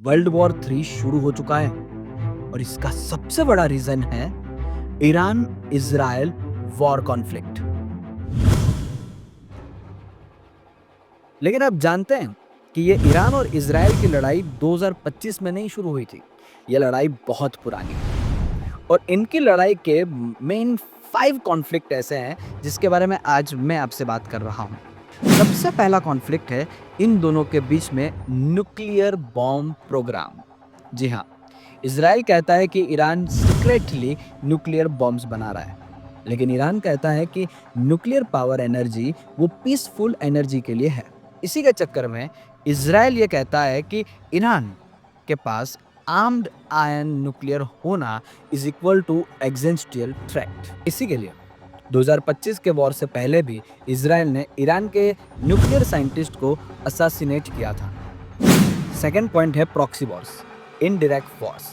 World war 3 शुरू हो चुका है और इसका सबसे बड़ा रीजन है ईरान इजराइल वॉर कॉन्फ्लिक्ट। लेकिन आप जानते हैं कि ये ईरान और इजराइल की लड़ाई 2025 में नहीं शुरू हुई थी। ये लड़ाई बहुत पुरानी है और इनकी लड़ाई के मेन 5 कॉन्फ्लिक्ट ऐसे हैं जिसके बारे में आज मैं आपसे बात कर रहा हूं। सबसे पहला कॉन्फ्लिक्ट है इन दोनों के बीच में न्यूक्लियर बॉम्ब प्रोग्राम। जी हाँ, इजराइल कहता है कि ईरान सीक्रेटली न्यूक्लियर बॉम्ब्स बना रहा है, लेकिन ईरान कहता है कि न्यूक्लियर पावर एनर्जी वो पीसफुल एनर्जी के लिए है। इसी के चक्कर में इजराइल ये कहता है कि ईरान के पास आर्म्ड आयन न्यूक्लियर होना is equal to existential threat. इसी के लिए 2025 के वॉर से पहले भी इजराइल ने ईरान के न्यूक्लियर साइंटिस्ट को असासिनेट किया था। सेकेंड पॉइंट है proxy Wars, indirect Wars.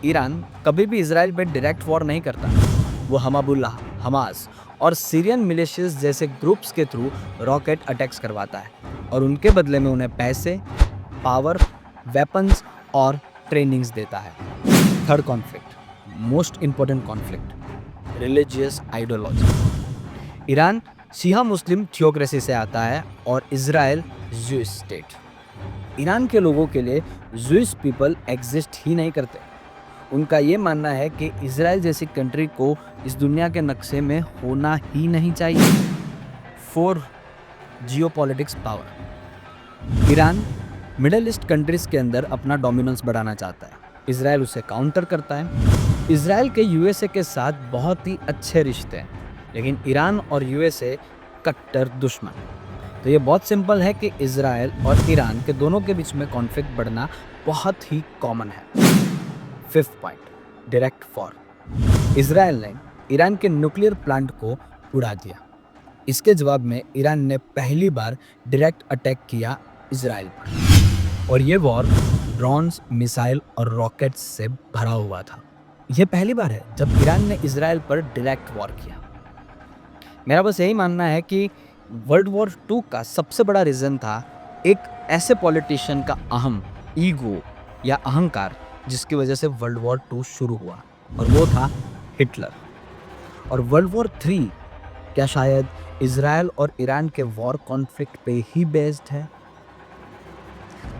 Iran कभी भी इजराइल पे डायरेक्ट वॉर नहीं करता। वो हमाबुल्लाह, हमास और सीरियन मिलिशियस जैसे ग्रुप्स के थ्रू रॉकेट अटैक्स करवाता है और उनके बदले में उन्हें पैसे, पावर, वेपन्स और ट्रेनिंग्स देता है। Third conflict, most important conflict, religious ideology. Iran शिया मुस्लिम थियोक्रेसी से आता है और इजराइल ज्यूइश स्टेट। ईरान के लोगों के लिए ज्यूइश पीपल एग्जिस्ट ही नहीं करते। उनका ये मानना है कि इजराइल जैसी कंट्री को इस दुनिया के नक्शे में होना ही नहीं चाहिए। 4 geopolitics power. Iran middle east countries के अंदर अपना डोमिनेंस बढ़ाना चाहता है। इजराइल उसे काउंटर करता है। इजराइल के यूएसए के साथ बहुत ही अच्छे रिश्ते हैं, लेकिन ईरान और यूएसए कट्टर दुश्मन। तो ये बहुत सिंपल है कि इजराइल और ईरान के दोनों के बीच में कॉन्फ्लिक्ट बढ़ना बहुत ही कॉमन है। Fifth point, direct war. Israel ने ईरान के न्यूक्लियर प्लांट को उड़ा दिया। इसके जवाब में ईरान ने पहली बार डायरेक्ट अटैक किया इजराइल पर और ये वॉर ड्रोन्स, मिसाइल और रॉकेट्स से भरा हुआ था। यह पहली बार है जब ईरान ने इजराइल पर डायरेक्ट वॉर किया। मेरा बस यही मानना है कि वर्ल्ड वॉर 2 का सबसे बड़ा रीज़न था एक ऐसे पॉलिटिशियन का अहम ईगो या अहंकार जिसकी वजह से वर्ल्ड वॉर 2 शुरू हुआ, और वो था हिटलर। और वर्ल्ड वॉर 3 क्या शायद इजराइल और ईरान के वॉर कॉन्फ्लिक्ट पे ही बेस्ड है?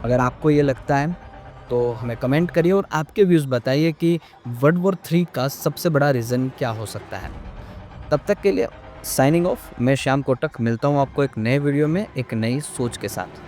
अगर आपको ये लगता है तो हमें कमेंट करिए और आपके व्यूज़ बताइए कि वर्ल्ड वॉर 3 का सबसे बड़ा रीज़न क्या हो सकता है। तब तक के लिए साइनिंग ऑफ। मैं श्याम कोटक, मिलता हूँ आपको एक नए वीडियो में एक नई सोच के साथ।